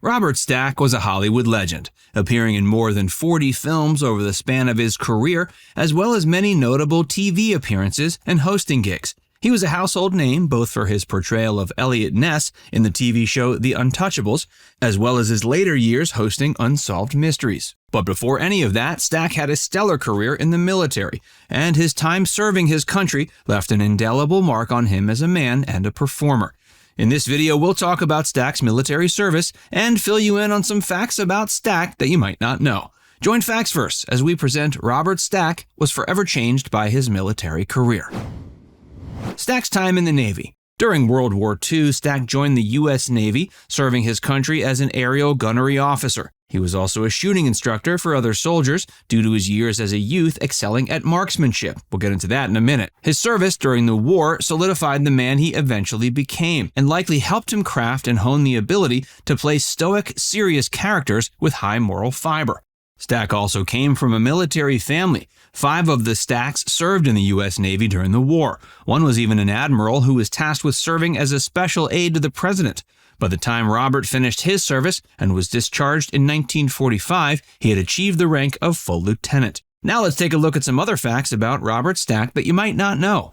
Robert Stack was a Hollywood legend, appearing in more than 40 films over the span of his career, as well as many notable TV appearances and hosting gigs. He was a household name both for his portrayal of Eliot Ness in the TV show The Untouchables, as well as his later years hosting Unsolved Mysteries. But before any of that, Stack had a stellar career in the military, and his time serving his country left an indelible mark on him as a man and a performer. In this video, we'll talk about Stack's military service and fill you in on some facts about Stack that you might not know. Join Facts First as we present Robert Stack was forever changed by his military career. Stack's time in the Navy. During World War II, Stack joined the U.S. Navy, serving his country as an aerial gunnery officer. He was also a shooting instructor for other soldiers due to his years as a youth excelling at marksmanship. We'll get into that in a minute. His service during the war solidified the man he eventually became and likely helped him craft and hone the ability to play stoic, serious characters with high moral fiber. Stack also came from a military family. 5 of the Stacks served in the U.S. Navy during the war. One was even an admiral who was tasked with serving as a special aide to the president. By the time Robert finished his service and was discharged in 1945, he had achieved the rank of full lieutenant. Now let's take a look at some other facts about Robert Stack that you might not know.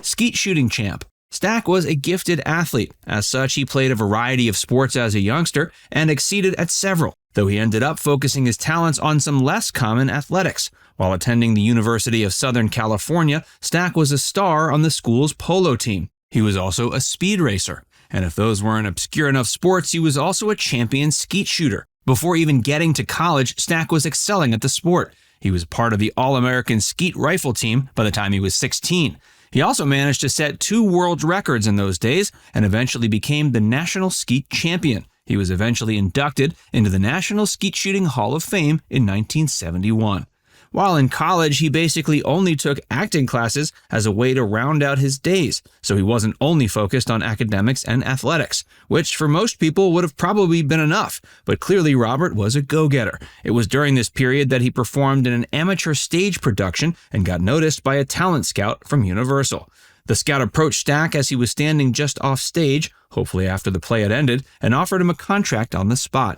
Skeet shooting champ. Stack was a gifted athlete. As such, he played a variety of sports as a youngster and exceeded at several, though he ended up focusing his talents on some less common athletics. While attending the University of Southern California, Stack was a star on the school's polo team. He was also a speed racer. And if those weren't obscure enough sports, he was also a champion skeet shooter. Before even getting to college, Stack was excelling at the sport. He was part of the All-American skeet rifle team by the time he was 16. He also managed to set 2 world records in those days and eventually became the national skeet champion. He was eventually inducted into the National Skeet Shooting Hall of Fame in 1971. While in college, he basically only took acting classes as a way to round out his days, so he wasn't only focused on academics and athletics, which for most people would have probably been enough, but clearly Robert was a go-getter. It was during this period that he performed in an amateur stage production and got noticed by a talent scout from Universal. The scout approached Stack as he was standing just off stage, hopefully after the play had ended, and offered him a contract on the spot.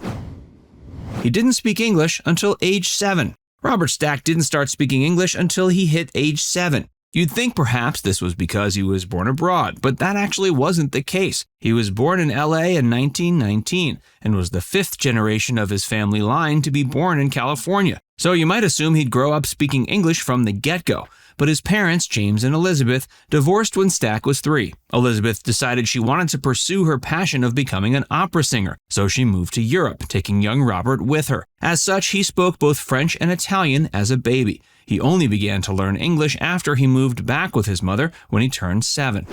He didn't speak English until age 7. Robert Stack didn't start speaking English until he hit age 7. You'd think perhaps this was because he was born abroad, but that actually wasn't the case. He was born in LA in 1919 and was the 5th generation of his family line to be born in California. So you might assume he'd grow up speaking English from the get-go. But his parents, James and Elizabeth, divorced when Stack was 3. Elizabeth decided she wanted to pursue her passion of becoming an opera singer, so she moved to Europe, taking young Robert with her. As such, he spoke both French and Italian as a baby. He only began to learn English after he moved back with his mother when he turned 7.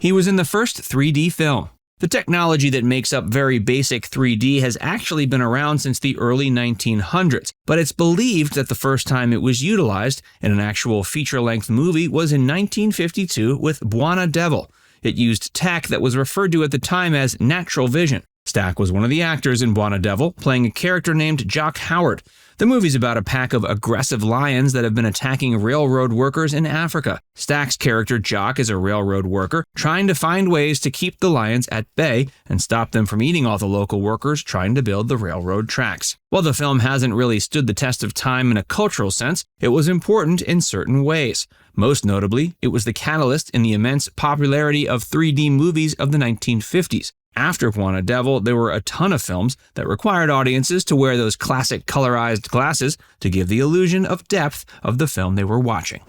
He was in the first 3D film. The technology that makes up very basic 3D has actually been around since the early 1900s, but it's believed that the first time it was utilized in an actual feature-length movie was in 1952 with Buona Devil. It used tech that was referred to at the time as natural vision. Stack was one of the actors in Buona Devil, playing a character named Jock Howard. The movie's about a pack of aggressive lions that have been attacking railroad workers in Africa. Stack's character Jock is a railroad worker trying to find ways to keep the lions at bay and stop them from eating all the local workers trying to build the railroad tracks. While the film hasn't really stood the test of time in a cultural sense, it was important in certain ways. Most notably, it was the catalyst in the immense popularity of 3D movies of the 1950s. After Buona Devil, there were a ton of films that required audiences to wear those classic colorized glasses to give the illusion of depth of the film they were watching.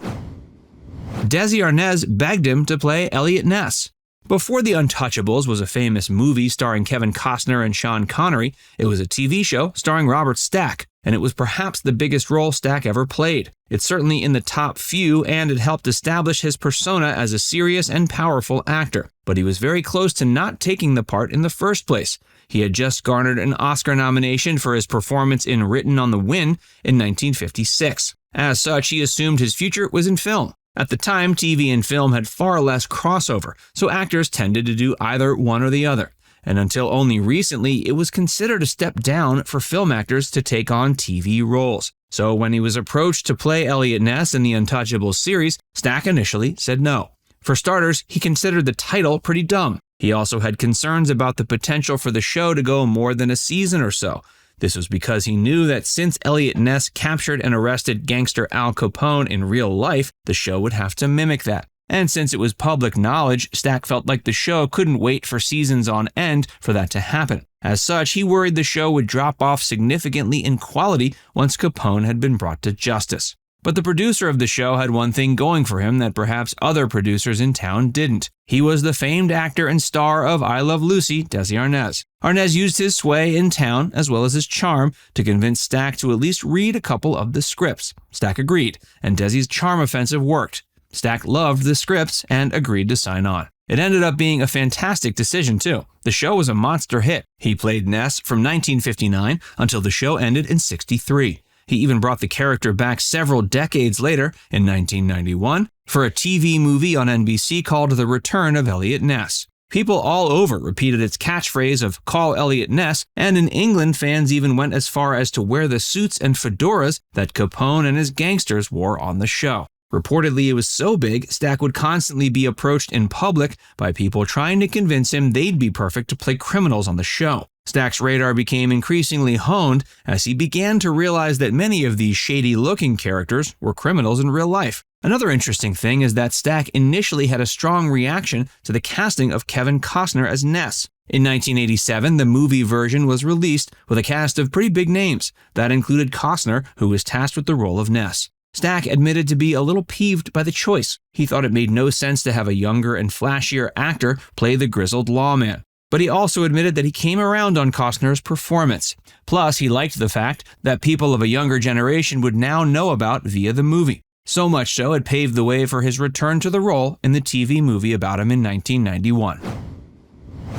Desi Arnaz begged him to play Eliot Ness. Before The Untouchables was a famous movie starring Kevin Costner and Sean Connery, it was a TV show starring Robert Stack, and it was perhaps the biggest role Stack ever played. It's certainly in the top few, and it helped establish his persona as a serious and powerful actor. But he was very close to not taking the part in the first place. He had just garnered an Oscar nomination for his performance in Written on the Wind in 1956. As such, he assumed his future was in film. At the time, TV and film had far less crossover, so actors tended to do either one or the other. And until only recently, it was considered a step down for film actors to take on TV roles. So when he was approached to play Eliot Ness in the Untouchables series, Stack initially said no. For starters, he considered the title pretty dumb. He also had concerns about the potential for the show to go more than a season or so. This was because he knew that since Eliot Ness captured and arrested gangster Al Capone in real life, the show would have to mimic that. And since it was public knowledge, Stack felt like the show couldn't wait for seasons on end for that to happen. As such, he worried the show would drop off significantly in quality once Capone had been brought to justice. But the producer of the show had one thing going for him that perhaps other producers in town didn't. He was the famed actor and star of I Love Lucy, Desi Arnaz. Arnaz used his sway in town, as well as his charm, to convince Stack to at least read a couple of the scripts. Stack agreed, and Desi's charm offensive worked. Stack loved the scripts and agreed to sign on. It ended up being a fantastic decision, too. The show was a monster hit. He played Ness from 1959 until the show ended in '63. He even brought the character back several decades later, in 1991, for a TV movie on NBC called The Return of Eliot Ness. People all over repeated its catchphrase of "Call Eliot Ness," and in England, fans even went as far as to wear the suits and fedoras that Capone and his gangsters wore on the show. Reportedly, it was so big, Stack would constantly be approached in public by people trying to convince him they'd be perfect to play criminals on the show. Stack's radar became increasingly honed as he began to realize that many of these shady-looking characters were criminals in real life. Another interesting thing is that Stack initially had a strong reaction to the casting of Kevin Costner as Ness. In 1987, the movie version was released with a cast of pretty big names. That included Costner, who was tasked with the role of Ness. Stack admitted to be a little peeved by the choice. He thought it made no sense to have a younger and flashier actor play the grizzled lawman. But he also admitted that he came around on Costner's performance. Plus, he liked the fact that people of a younger generation would now know about via the movie. So much so, it paved the way for his return to the role in the TV movie about him in 1991.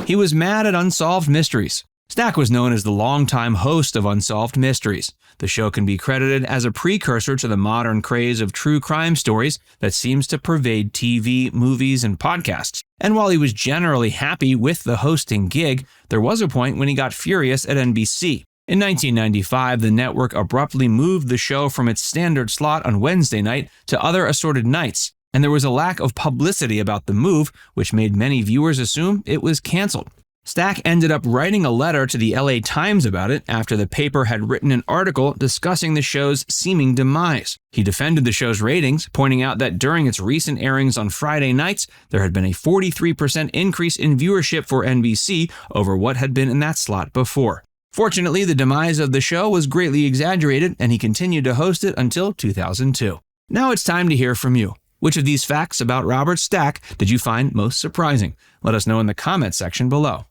He was mad at Unsolved Mysteries. Stack was known as the longtime host of Unsolved Mysteries. The show can be credited as a precursor to the modern craze of true crime stories that seems to pervade TV, movies, and podcasts. And while he was generally happy with the hosting gig, there was a point when he got furious at NBC. In 1995, the network abruptly moved the show from its standard slot on Wednesday night to other assorted nights, and there was a lack of publicity about the move, which made many viewers assume it was canceled. Stack ended up writing a letter to the LA Times about it after the paper had written an article discussing the show's seeming demise. He defended the show's ratings, pointing out that during its recent airings on Friday nights, there had been a 43% increase in viewership for NBC over what had been in that slot before. Fortunately, the demise of the show was greatly exaggerated, and he continued to host it until 2002. Now it's time to hear from you. Which of these facts about Robert Stack did you find most surprising? Let us know in the comments section below.